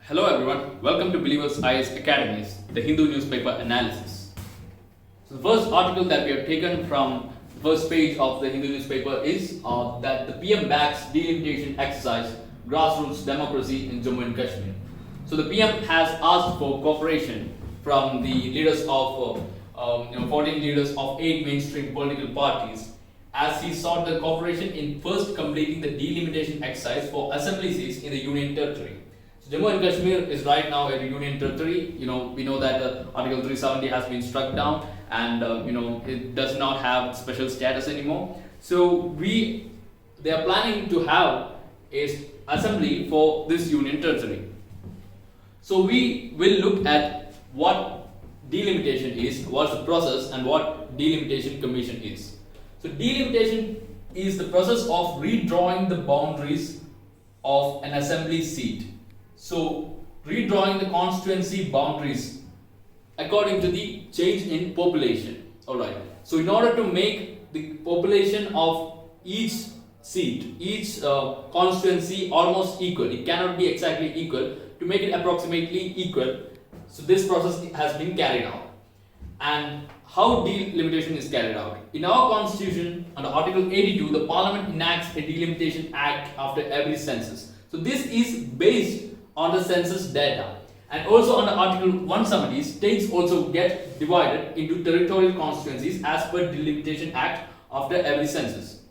Hello everyone, welcome to Believers IAS Academy, the Hindu newspaper analysis. So the first article that we have taken from the first page of the Hindu newspaper is that the PM backs delimitation exercise, grassroots democracy in Jammu and Kashmir. So the PM has asked for cooperation from the leaders of 14 leaders of 8 mainstream political parties as he sought the cooperation in first completing the delimitation exercise for assembly seats in the Union Territory. Jammu and Kashmir is right now a union territory. We know that Article 370 has been struck down, and it does not have special status anymore. So they are planning to have a assembly for this union territory. So we will look at what delimitation is, what's the process, and what delimitation commission is. So delimitation is the process of redrawing the boundaries of an assembly seat. So, redrawing the constituency boundaries according to the change in population. Alright. So, in order to make the population of each seat, each constituency almost equal, it cannot be exactly equal, to make it approximately equal. So, this process has been carried out. And how delimitation is carried out? In our constitution, under Article 82, the Parliament enacts a delimitation act after every census. So, this is based on the census data, and also under Article 170, states also get divided into territorial constituencies as per delimitation act after every census.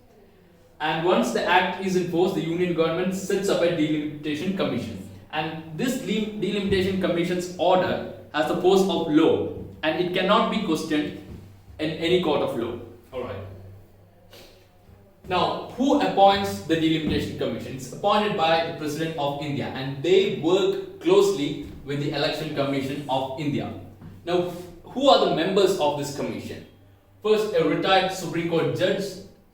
And once the act is enforced, the union government sets up a delimitation commission, and this delimitation commission's order has the force of law, and it cannot be questioned in any court of law. Alright. Now, who appoints the delimitation commission? It's appointed by the President of India, and they work closely with the Election Commission of India. Now, who are the members of this commission? First, a retired Supreme Court judge,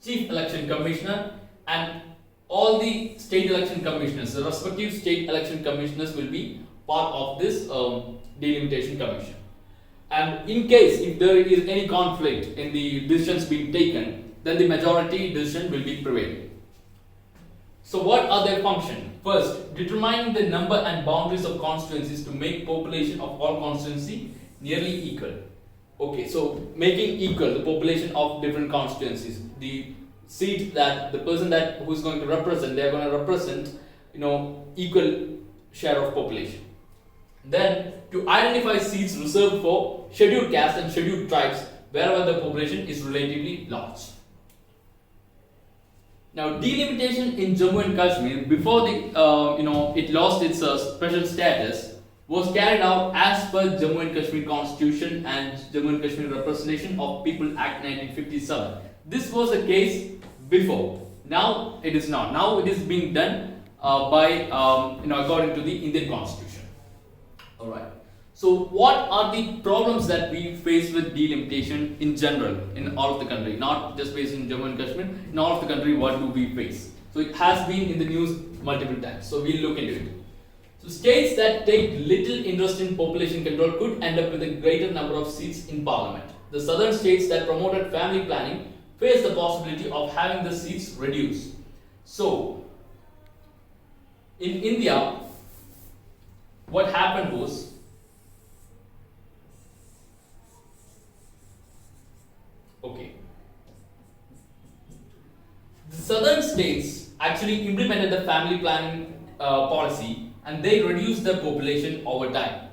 Chief Election Commissioner, and all the state election commissioners, the respective state election commissioners will be part of this delimitation commission. And in case if there is any conflict in the decisions being taken, then the majority decision will be prevailing. So what are their functions? First, determining the number and boundaries of constituencies to make population of all constituency nearly equal. Okay, so making equal the population of different constituencies. The seat that the person who is going to represent, they are going to represent, equal share of population. Then to identify seats reserved for scheduled castes and scheduled tribes wherever the population is relatively large. Now, delimitation in Jammu and Kashmir before it lost its special status was carried out as per Jammu and Kashmir Constitution and Jammu and Kashmir Representation of People Act 1957. This was the case before. Now it is not. Now it is being done according to the Indian Constitution. All right. So, what are the problems that we face with delimitation in general in all of the country, not just based in Jammu and Kashmir, in all of the country, what do we face? So, it has been in the news multiple times, so we'll look into it. So, states that take little interest in population control could end up with a greater number of seats in parliament. The southern states that promoted family planning face the possibility of having the seats reduced. So, in India, what happened was, the southern states actually implemented the family planning policy, and they reduced the population over time.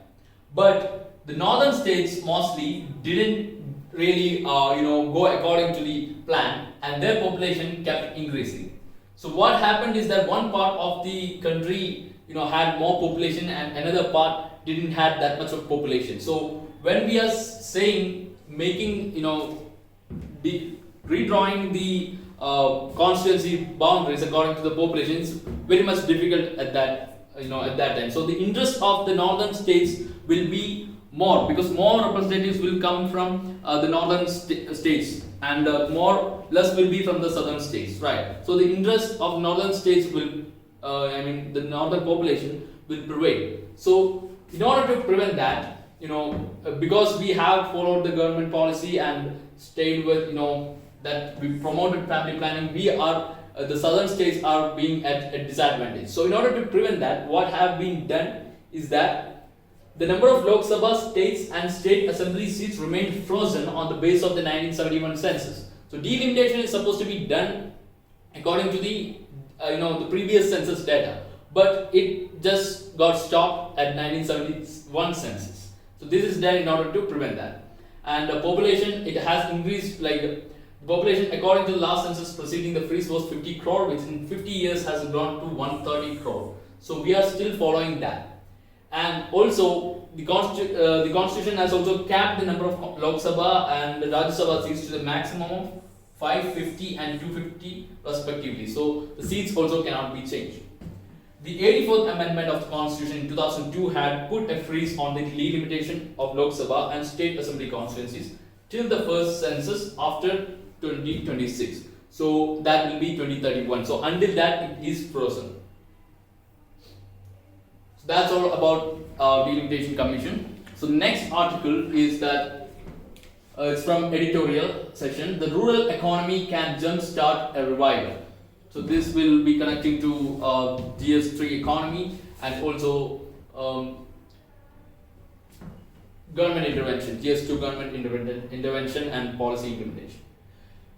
But the northern states mostly didn't really go according to the plan, and their population kept increasing. So what happened is that one part of the country had more population and another part didn't have that much of population. So when we are saying making redrawing the constituency boundaries according to the population is very much difficult at that time. So the interest of the northern states will be more, because more representatives will come from the northern states, and less will be from the southern states, right? So the interest of northern states will, the northern population will prevail. So in order to prevent that, because we have followed the government policy and stayed with that we promoted family planning, the southern states are being at a disadvantage. So in order to prevent that, what have been done is that the number of Lok Sabha states and state assembly seats remained frozen on the base of the 1971 census. So delimitation is supposed to be done according to the the previous census data, but it just got stopped at 1971 census. So this is done in order to prevent that. And the population, it has increased, like the population according to the last census preceding the freeze was 50 crore, which in 50 years has grown to 130 crore. So we are still following that. And also the constitution has also capped the number of Lok Sabha and the Rajya Sabha seats to the maximum of 550 and 250 respectively. So the seats also cannot be changed. The 84th Amendment of the Constitution in 2002 had put a freeze on the delimitation of Lok Sabha and state assembly constituencies till the first census after 2026. So that will be 2031. So until that, it is frozen. So that's all about delimitation commission. So the next article is that it's from editorial section. The rural economy can jumpstart a revival. So this will be connecting to GS3 economy and also government intervention, GS2 government intervention and policy implementation.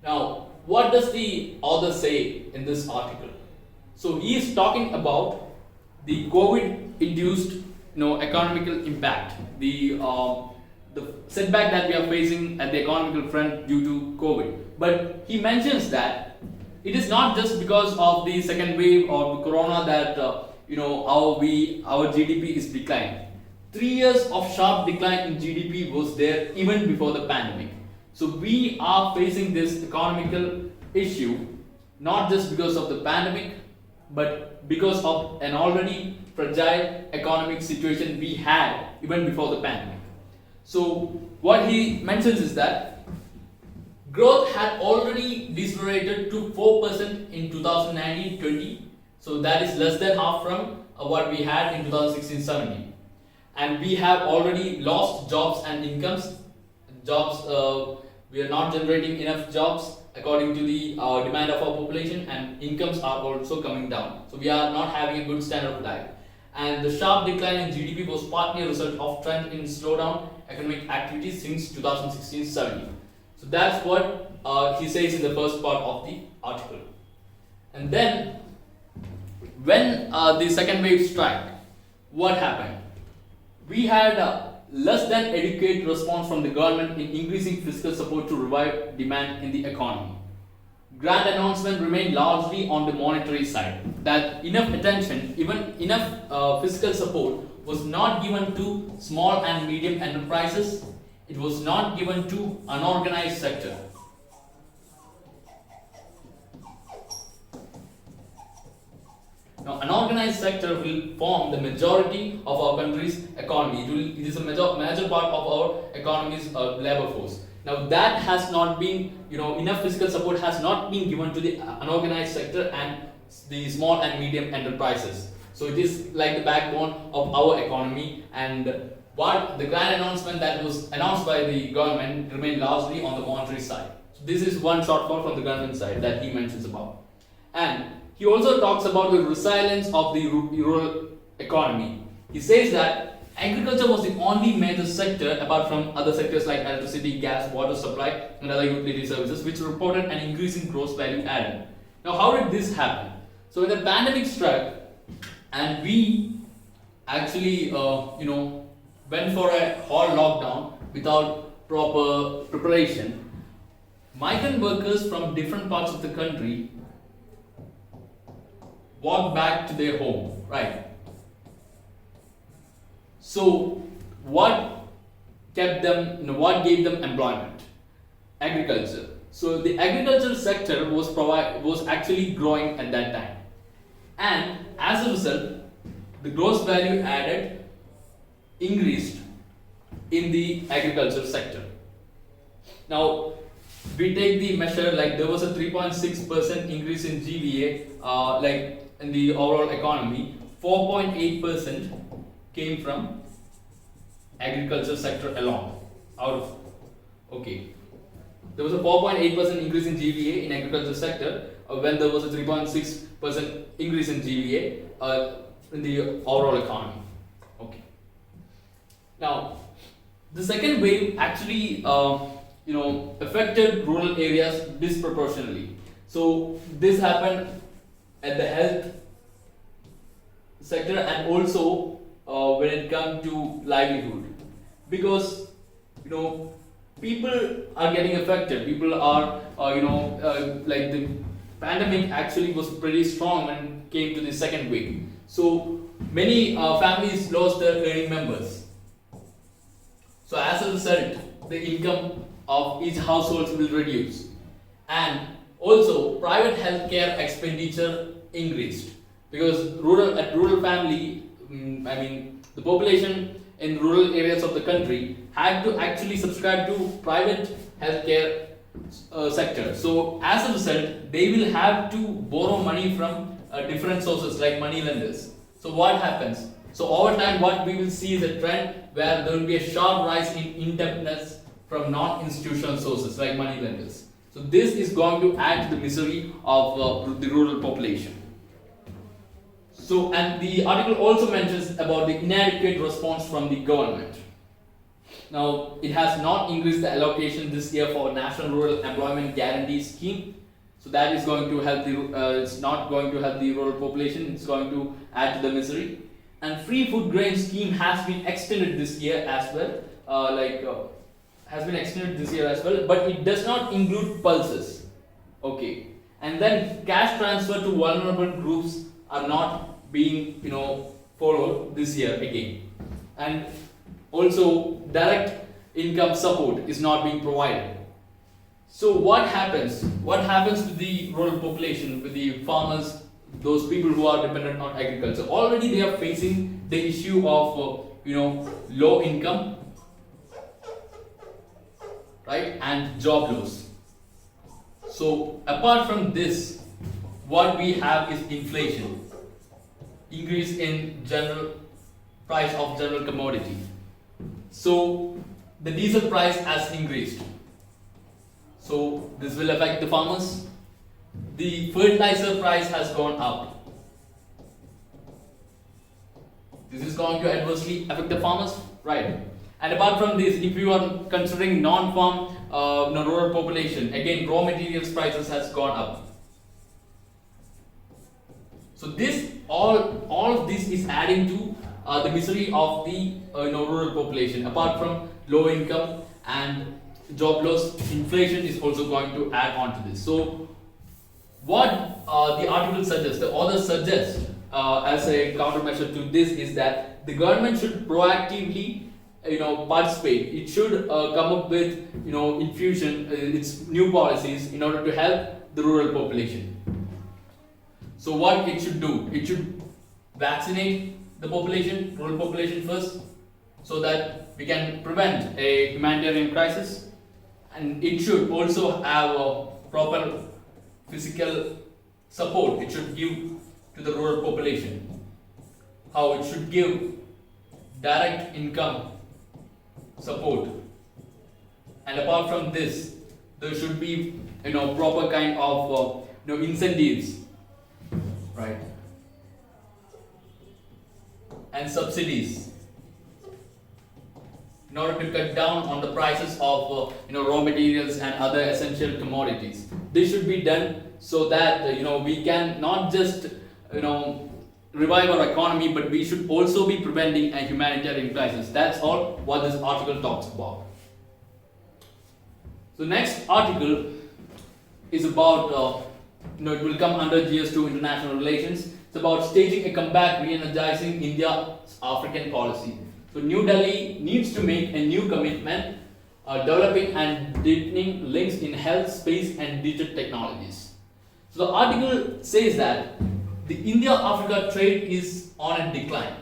Now, what does the author say in this article? So he is talking about the COVID-induced economical impact, the setback that we are facing at the economical front due to COVID. But he mentions that it is not just because of the second wave or the corona that our GDP is declining. 3 years of sharp decline in GDP was there even before the pandemic. So we are facing this economical issue not just because of the pandemic, but because of an already fragile economic situation we had even before the pandemic. So what he mentions is that growth had already decelerated to 4% in 2019-20. So that is less than half from what we had in 2016-17. And we have already lost jobs and incomes. We are not generating enough jobs according to the demand of our population, and incomes are also coming down. So we are not having a good standard of life. And the sharp decline in GDP was partly a result of trend in slowdown economic activity since 2016-17. So that's what he says in the first part of the article. And then, when the second wave struck, what happened? We had a less than adequate response from the government in increasing fiscal support to revive demand in the economy. Grand announcement remained largely on the monetary side, that enough attention, even enough fiscal support was not given to small and medium enterprises. It was not given to unorganized sector. Now, unorganized sector will form the majority of our country's economy. It is a major part of our economy's labor force. Now, that has not been, enough fiscal support has not been given to the unorganized sector and the small and medium enterprises. So it is like the backbone of our economy, and what the grand announcement that was announced by the government remained largely on the monetary side. So this is one shortfall from the government side that he mentions about. And he also talks about the resilience of the rural economy. He says that agriculture was the only major sector apart from other sectors like electricity, gas, water supply and other utility services which reported an increase in gross value added. Now, how did this happen? So when the pandemic struck and we actually went for a whole lockdown without proper preparation, migrant workers from different parts of the country walked back to their home, right? So what gave them employment? Agriculture. So the agricultural sector was actually growing at that time, and as a result, the gross value added increased in the agricultural sector. Now, we take the measure like there was a 3.6% increase in GVA, like in the overall economy. 4.8% came from agriculture sector alone. There was a 4.8% increase in GVA in agriculture sector when there was a 3.6% increase in GVA in the overall economy. Now, the second wave actually affected rural areas disproportionately. So this happened at the health sector and also when it comes to livelihood, because people are getting affected. People are like the pandemic actually was pretty strong when it came to the second wave. So many families lost their earning members. So as a result, the income of each household will reduce, and also private healthcare expenditure increased, because rural family, the population in rural areas of the country had to actually subscribe to private healthcare sector. So as a result, they will have to borrow money from different sources like money lenders. So what happens? So over time, what we will see is a trend where there will be a sharp rise in indebtedness from non-institutional sources like money lenders. So this is going to add to the misery of the rural population. So, and the article also mentions about the inadequate response from the government. Now, it has not increased the allocation this year for National Rural Employment Guarantee Scheme. So that is going to help it's not going to help the rural population. It's going to add to the misery. And free food grain scheme has been extended this year as well. Has been extended this year as well, but it does not include pulses. Okay, and then cash transfer to vulnerable groups are not being followed this year again, and also direct income support is not being provided. So what happens? What happens to the rural population, with the farmers, those people who are dependent on agriculture? Already they are facing the issue of low income, right, and job loss. So apart from this, what we have is inflation, increase in general price of general commodity. So the diesel price has increased. So this will affect the farmers. The fertilizer price has gone up. This is going to adversely affect the farmers, right? And apart from this, if you are considering non-farm rural population, again raw materials prices has gone up. So this all of this is adding to the misery of the rural population. Apart from low income and job loss, inflation is also going to add on to this. So what the article suggests, the author suggests as a countermeasure to this is that the government should proactively participate. It should come up with its new policies in order to help the rural population. So what it should do? It should vaccinate the population, rural population first, so that we can prevent a humanitarian crisis, and it should also have a proper physical support. It should give to the rural population. How? It should give direct income support, and apart from this, there should be proper kind of incentives, right, and subsidies in order to cut down on the prices of raw materials and other essential commodities. This should be done so that we can not just revive our economy, but we should also be preventing a humanitarian crisis. That's all what this article talks about. So next article is about it will come under GS2 International Relations. It's about staging a comeback, re-energizing India's African policy. So New Delhi needs to make a new commitment, developing and deepening links in health, space and digital technologies. So the article says that the India-Africa trade is on a decline.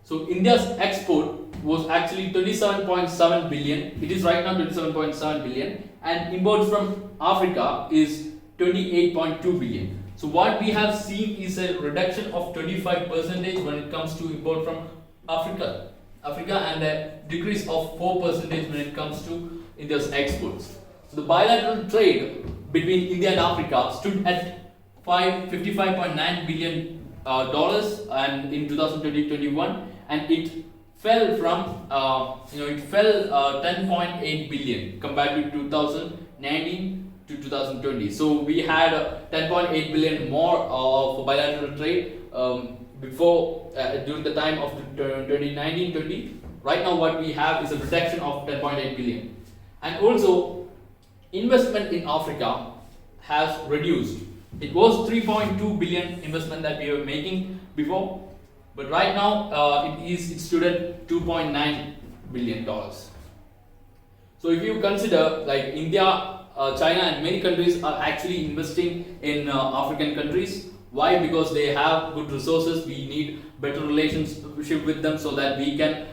So India's export was actually 27.7 billion. It is right now 27.7 billion, and imports from Africa is 28.2 billion. So what we have seen is a reduction of 25% when it comes to import from Africa, and a decrease of 4% when it comes to India's exports. So the bilateral trade between India and Africa stood at $55.9 billion and in 2020-21, and it fell from it fell 10.8 billion compared to 2019 to 2020. So we had 10.8 billion more of bilateral trade before during the time of 2019-20. Right now what we have is a reduction of 10.8 billion. And also investment in Africa has reduced. It was 3.2 billion investment that we were making before, but right now it stood at 2.9 billion dollars. So if you consider, like India, China and many countries are actually investing in African countries. Why? Because they have good resources. We need better relationship with them so that we can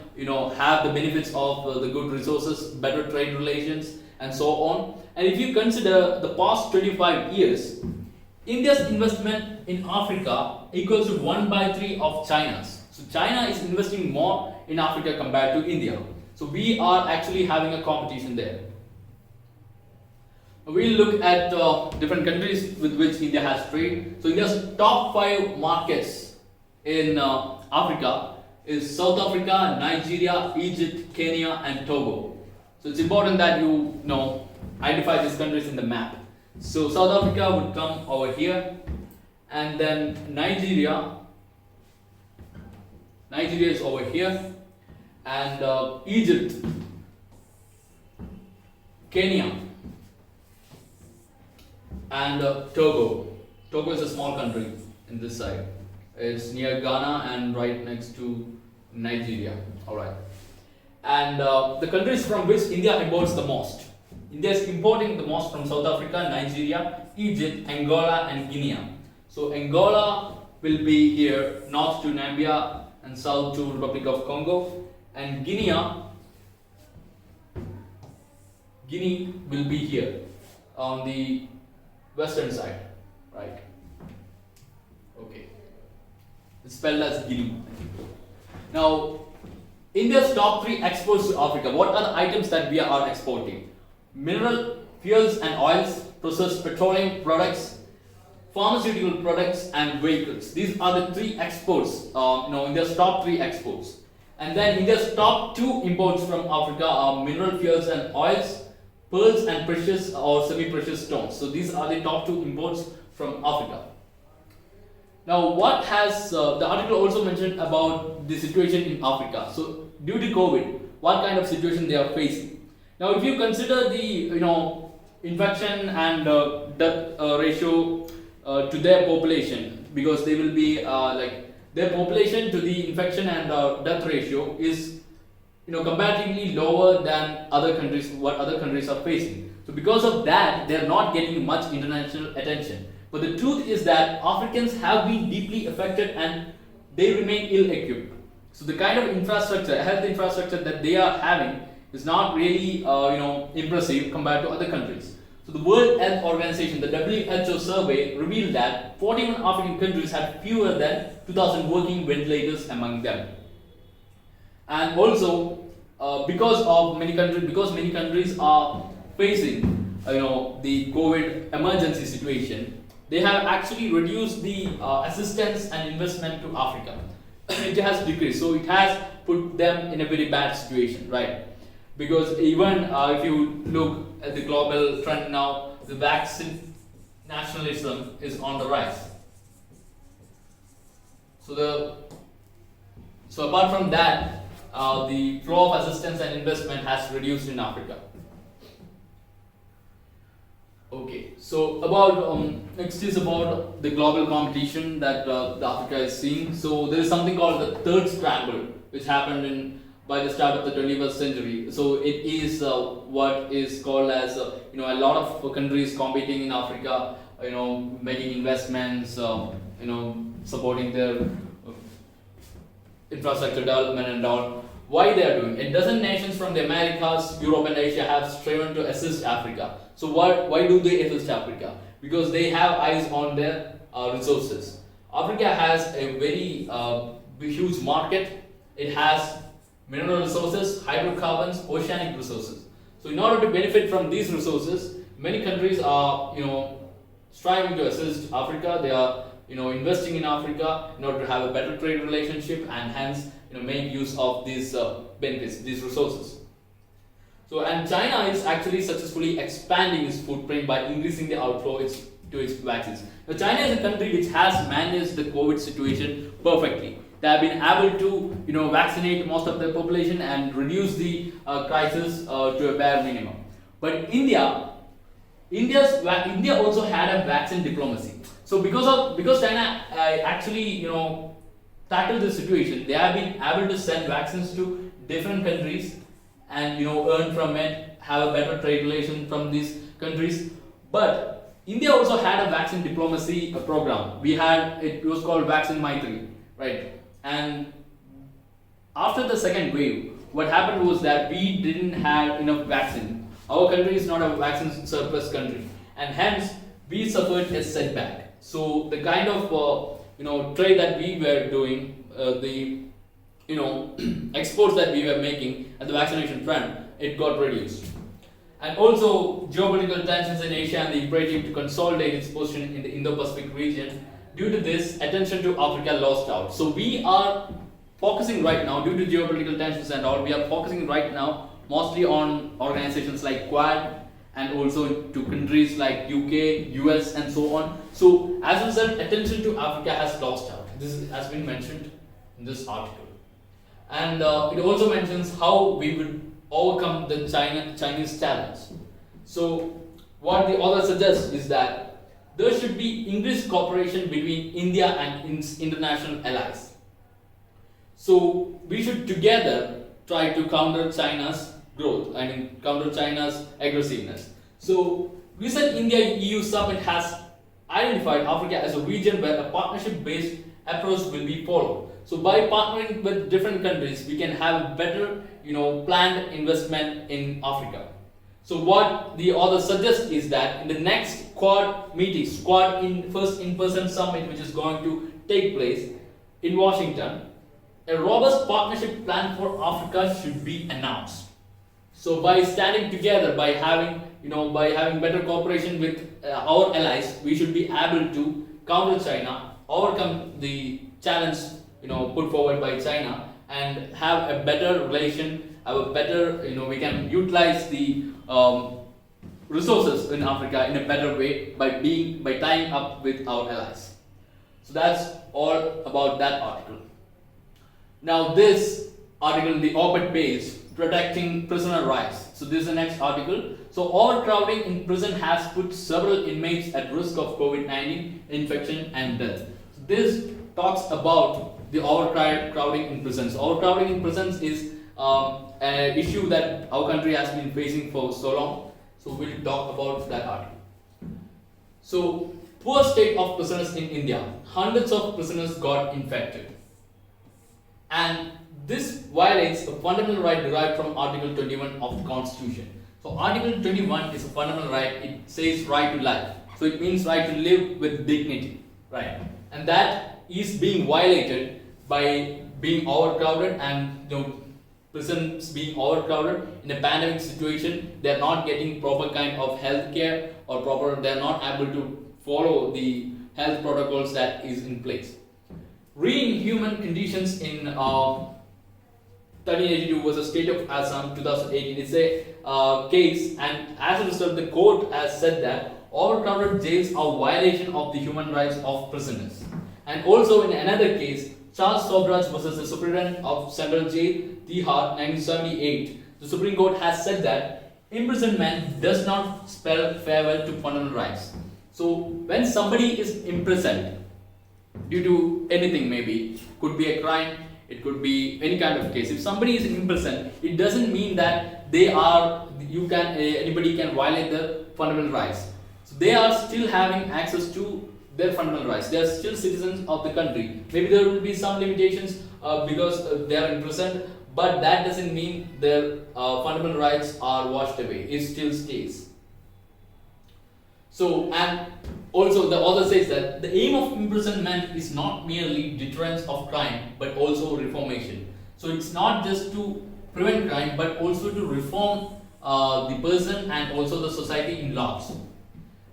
have the benefits of the good resources, better trade relations and so on. And if you consider the past 25 years, India's investment in Africa equals to 1/3 of China's. So China is investing more in Africa compared to India. So we are actually having a competition there. We'll look at different countries with which India has trade. So India's top 5 markets in Africa is South Africa, Nigeria, Egypt, Kenya and Togo. So it's important that you identify these countries in the map. So South Africa would come over here, and then Nigeria is over here, and Egypt, Kenya and Togo. Togo is a small country in this side. It's near Ghana and right next to Nigeria. Alright. And the countries from which India imports the most. India is importing the most from South Africa, Nigeria, Egypt, Angola and Guinea. So Angola will be here, north to Namibia and south to Republic of Congo. And Guinea will be here on the western side, right? Okay. It's spelled as Guinea. Now, India's top 3 exports to Africa. What are the items that we are exporting? Mineral, fuels and oils, processed petroleum products, pharmaceutical products and vehicles. These are the 3 exports, India's top 3 exports. And then India's top 2 imports from Africa are mineral, fuels and oils, pearls and precious or semi-precious stones. So these are the top 2 imports from Africa. Now what has, the article also mentioned about the situation in Africa. So due to COVID, what kind of situation they are facing. Now if you consider the infection and death ratio to their population, because they will be their population to the infection and death ratio is comparatively lower than other countries, what other countries are facing. So because of that, they are not getting much international attention. But the truth is that Africans have been deeply affected and they remain ill-equipped. So the kind of infrastructure, health infrastructure that they are having is not really impressive compared to other countries. So the World Health Organization, the WHO survey revealed that 41 African countries had fewer than 2,000 working ventilators among them. And also because many countries are facing the COVID emergency situation, they have actually reduced the assistance and investment to Africa. It has decreased, so it has put them in a very bad situation, right? Because even if you look at the global trend now, the vaccine nationalism is on the rise. So apart from that, the flow of assistance and investment has reduced in Africa. Okay, so about next is about the global competition that the Africa is seeing. So there is something called the third scramble, which happened by the start of the 21st century. So it is what is called as a lot of countries competing in Africa, making investments, supporting their infrastructure development and all. Why they are doing it? Dozen nations from the Americas, Europe and Asia have striven to assist Africa. So why do they assist Africa? Because they have eyes on their resources. Africa has a very huge market. It has mineral resources, hydrocarbons, oceanic resources. So in order to benefit from these resources, many countries are striving to assist Africa. They are investing in Africa in order to have a better trade relationship and hence make use of these benefits, these resources. So, and China is actually successfully expanding its footprint by increasing the outflow to its vaccines. Now, China is a country which has managed the COVID situation perfectly. They have been able to vaccinate most of the population and reduce the crisis to a bare minimum. But India also had a vaccine diplomacy. So because China actually tackled the situation, they have been able to send vaccines to different countries and earn from it, have a better trade relation from these countries. But India also had a vaccine diplomacy program. It was called Vaccine Maitri, right? And after the second wave, what happened was that we didn't have enough vaccine. Our country is not a vaccine surplus country, and hence we suffered a setback. So the kind of trade that we were doing, the exports that we were making at the vaccination front, it got reduced. And also geopolitical tensions in Asia and the imperative to consolidate its position in the Indo-Pacific region. Due to this, attention to Africa lost out. So we are focusing right now, due to geopolitical tensions and all, we are focusing right now mostly on organizations like Quad and also to countries like UK, US and so on. So as a result, attention to Africa has lost out. This has been mentioned in this article. And it also mentions how we would overcome the Chinese challenge. So what the author suggests is that there should be increased cooperation between India and its international allies. So we should together try to counter China's growth, counter China's aggressiveness. So recent India-EU summit has identified Africa as a region where a partnership-based approach will be followed. So by partnering with different countries, we can have better, planned investment in Africa. So what the author suggests is that in the next Quad meeting, first in-person summit which is going to take place in Washington, a robust partnership plan for Africa should be announced. So by standing together, by having better cooperation with our allies, we should be able to counter China, overcome the challenge put forward by China, and have a better relation, have a better we can utilize the resources in Africa in a better way by tying up with our allies. So that's all about that article. Now this article, the op-ed page, protecting prisoner rights. So this is the next article. So overcrowding in prison has put several inmates at risk of COVID-19 infection and death. So this talks about the overcrowding in prisons. Overcrowding in prisons is an issue that our country has been facing for so long. So we'll talk about that article. So poor state of prisoners in India. Hundreds of prisoners got infected. And this violates a fundamental right derived from Article 21 of the Constitution. So Article 21 is a fundamental right. It says right to life. So it means right to live with dignity, right? And that is being violated by being overcrowded, and prisons being overcrowded in a pandemic situation. They are not getting proper kind of health care or they are not able to follow the health protocols that is in place. Re-inhuman conditions in 1382 versus State of Assam 2018 is a case, and as a result the court has said that overcrowded jails are violation of the human rights of prisoners. And also in another case, Charles Sobraj versus the Superintendent of Central Jail, Tihar 1978, the Supreme Court has said that imprisonment does not spell farewell to fundamental rights. So when somebody is imprisoned due to anything, maybe could be a crime, it could be any kind of case. If somebody is imprisoned, it doesn't mean that anybody can violate their fundamental rights. So they are still having access to their fundamental rights. They are still citizens of the country. Maybe there will be some limitations because they are imprisoned, but that doesn't mean their fundamental rights are washed away. It still stays. So, and also the author says that the aim of imprisonment is not merely deterrence of crime, but also reformation. So it's not just to prevent crime, but also to reform the person and also the society in large.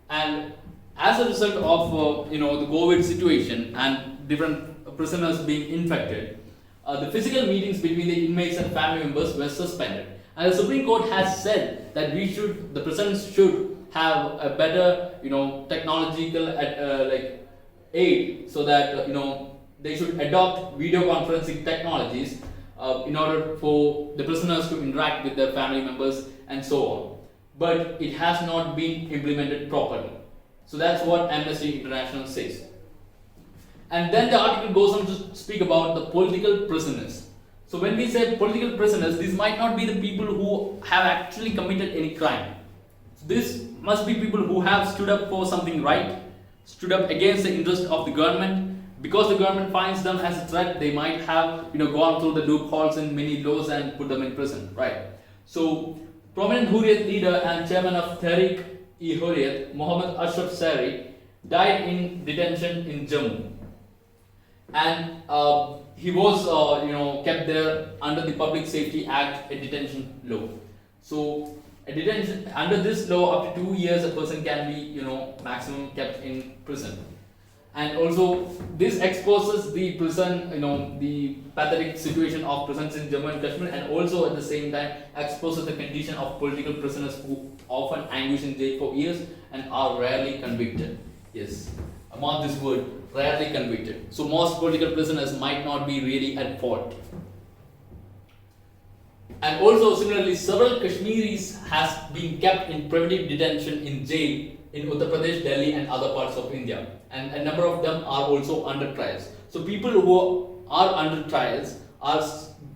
And as a result of the COVID situation and different prisoners being infected, the physical meetings between the inmates and family members were suspended. And the Supreme Court has said that the prisons should have a better, technological aid, so that they should adopt video conferencing technologies in order for the prisoners to interact with their family members and so on. But it has not been implemented properly. So that's what Amnesty International says. And then the article goes on to speak about the political prisoners. So when we say political prisoners, these might not be the people who have actually committed any crime. So this must be people who have stood up for something right, stood up against the interest of the government. Because the government finds them as a threat, they might have gone through the loopholes in many laws and put them in prison, right? So prominent Hurriyat leader and chairman of Tehreek-e-Hurriyat, Mohammad Ashraf Sari, died in detention in Jammu. And he was kept there under the Public Safety Act, a detention law. So a detention under this law, up to 2 years a person can be maximum kept in prison. And also this exposes the prison, the pathetic situation of prisons in Jammu and Kashmir, and also at the same time exposes the condition of political prisoners who often anguish in jail for years and are rarely convicted. Yes, mark this word, rarely convicted. So most political prisoners might not be really at fault. And also similarly, several Kashmiris has been kept in preventive detention in jail in Uttar Pradesh, Delhi and other parts of India. And a number of them are also under trials. So people who are under trials are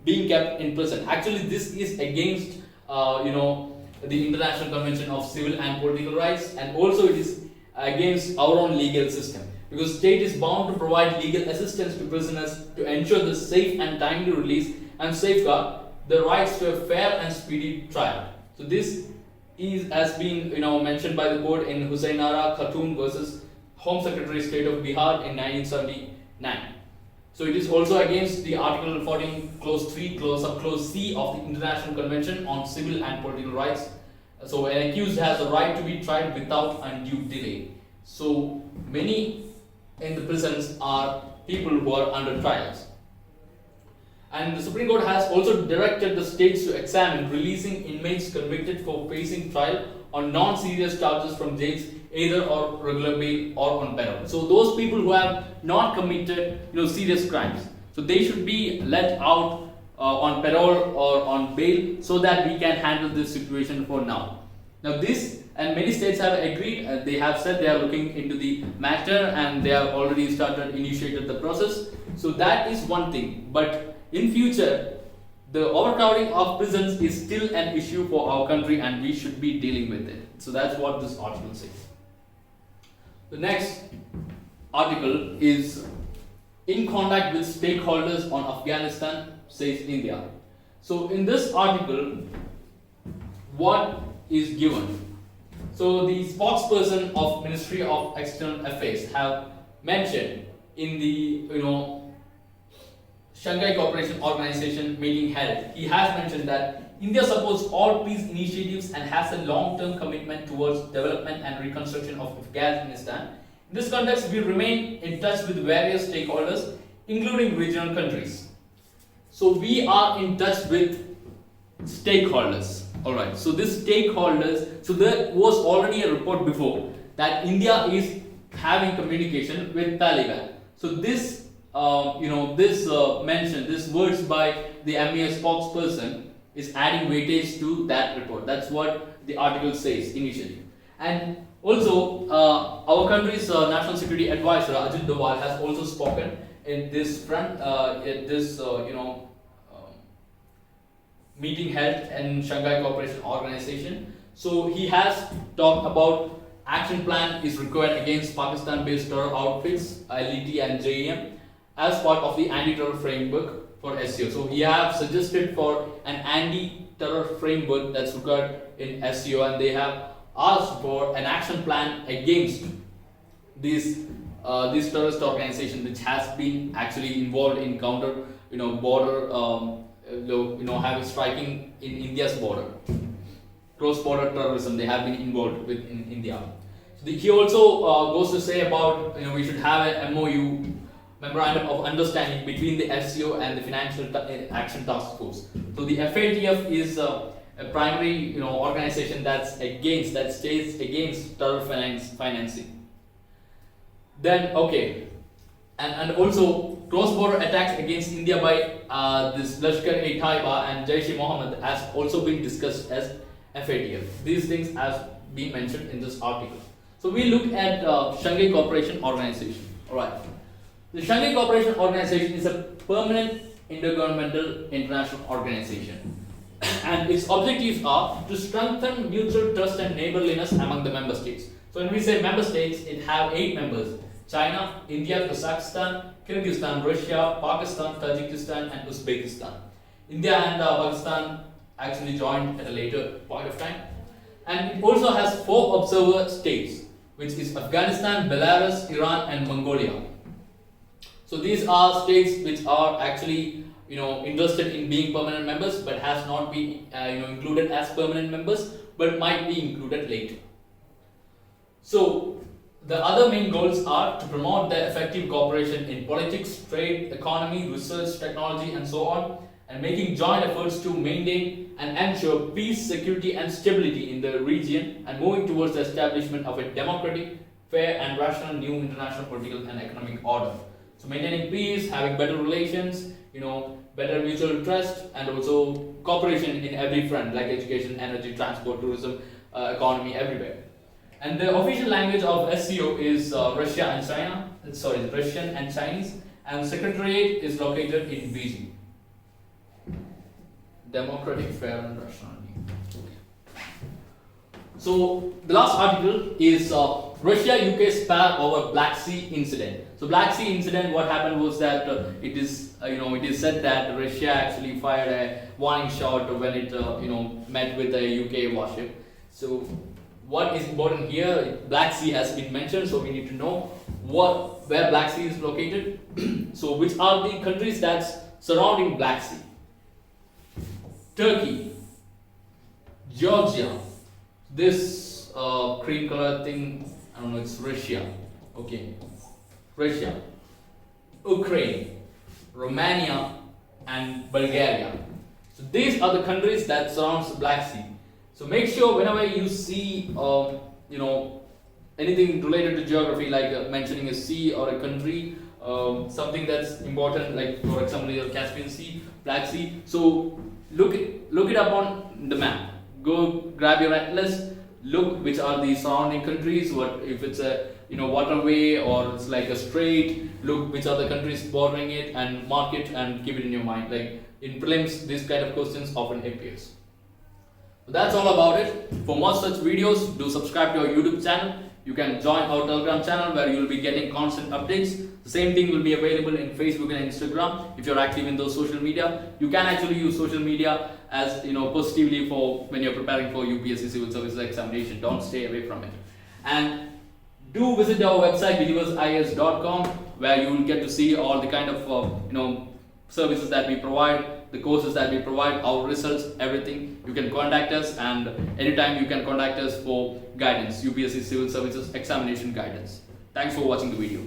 being kept in prison. Actually, this is against the International Convention of Civil and Political Rights, and also it is against our own legal system, because state is bound to provide legal assistance to prisoners to ensure the safe and timely release and safeguard the rights to a fair and speedy trial. So this has been mentioned by the court in Husainara Khatun versus Home Secretary State of Bihar in 1979. So it is also against the Article 14, Clause 3, Subclause C of the International Convention on Civil and Political Rights. So an accused has a right to be tried without undue delay. So many in the prisons are people who are under trials. And the Supreme Court has also directed the states to examine releasing inmates convicted for facing trial on non-serious charges from jails, either on regular bail or on parole. So those people who have not committed serious crimes, so they should be let out on parole or on bail, so that we can handle this situation for now. Now this, and many states have agreed, they have said they are looking into the matter and they have already initiated the process. So that is one thing, but in future the overcrowding of prisons is still an issue for our country and we should be dealing with it. So that's what this article says. The next article is in contact with stakeholders on Afghanistan, says India. So in this article, what is given? So the spokesperson of Ministry of External Affairs have mentioned in the Shanghai Cooperation Organization meeting held, he has mentioned that India supports all peace initiatives and has a long-term commitment towards development and reconstruction of Afghanistan. In this context, we remain in touch with various stakeholders, including regional countries. So we are in touch with stakeholders. Alright, so this stakeholders, so there was already a report before that India is having communication with Taliban. So this these words by the MEA spokesperson is adding weightage to that report. That's what the article says initially. And also, our country's National Security Advisor Ajit Doval has also spoken in this front, at this meeting held in Shanghai Cooperation Organization. So he has talked about action plan is required against Pakistan-based terror outfits, LET and JEM, as part of the anti-terror framework for SCO. So he have suggested for an anti-terror framework that's required in SCO, and they have asked for an action plan against this terrorist organization, which has been actually involved in counter border have striking in India's border, cross-border terrorism. They have been involved with in India. He also goes to say about we should have an MOU, memorandum of understanding, between the FCO and the Financial Action Task Force. So the FATF is a primary organization that stays against terror financing. Then and also cross-border attacks against India by this Lashkar-e-Taiba and Jaish-e-Mohammed has also been discussed as FATF. These things have been mentioned in this article. So we look at Shanghai Cooperation Organization. Alright. The Shanghai Cooperation Organization is a permanent intergovernmental international organization, and its objectives are to strengthen mutual trust and neighborliness among the member states. So when we say member states, it have 8 members: China, India, Kazakhstan, Kyrgyzstan, Russia, Pakistan, Tajikistan and Uzbekistan. India and Pakistan actually joined at a later point of time. And it also has 4 observer states, which is Afghanistan, Belarus, Iran and Mongolia. So these are states which are actually interested in being permanent members, but has not been included as permanent members, but might be included later. So the other main goals are to promote the effective cooperation in politics, trade, economy, research, technology and so on, and making joint efforts to maintain and ensure peace, security and stability in the region, and moving towards the establishment of a democratic, fair and rational new international political and economic order. So maintaining peace, having better relations, better mutual trust, and also cooperation in every front like education, energy, transport, tourism, economy, everywhere. And the official language of SCO is Russian and Chinese, and secretariat is located in Beijing. Democratic, fair and rational. So the last article is Russia-UK spat over Black Sea incident. So Black Sea incident, what happened was that it is said that Russia actually fired a warning shot when it met with a UK warship. So what is important here, Black Sea has been mentioned, so we need to know where Black Sea is located. So which are the countries that's surrounding Black Sea? Turkey, Georgia, this cream color thing, I don't know, it's Russia. Okay, Russia, Ukraine, Romania and Bulgaria. So these are the countries that surrounds the Black Sea. So make sure whenever you see anything related to geography, like mentioning a sea or a country, something that's important, like for example the Caspian Sea, Black Sea, so look it up on the map. Go grab your atlas, look which are the surrounding countries, what if it's a waterway or it's like a strait, look which are the countries bordering it and mark it and keep it in your mind. Like in prelims, this kind of questions often appears. So that's all about it. For more such videos, do subscribe to our YouTube channel. You can join our Telegram channel where you will be getting constant updates. The same thing will be available in Facebook and Instagram if you're active in those social media. You can actually use social media as positively for when you're preparing for UPSC Civil Services examination. Don't stay away from it. And do visit our website believersias.com, where you will get to see all the kind of services that we provide, the courses that we provide, our results, everything. You can contact us, and anytime you can contact us for guidance, UPSC Civil Services examination guidance. Thanks for watching the video.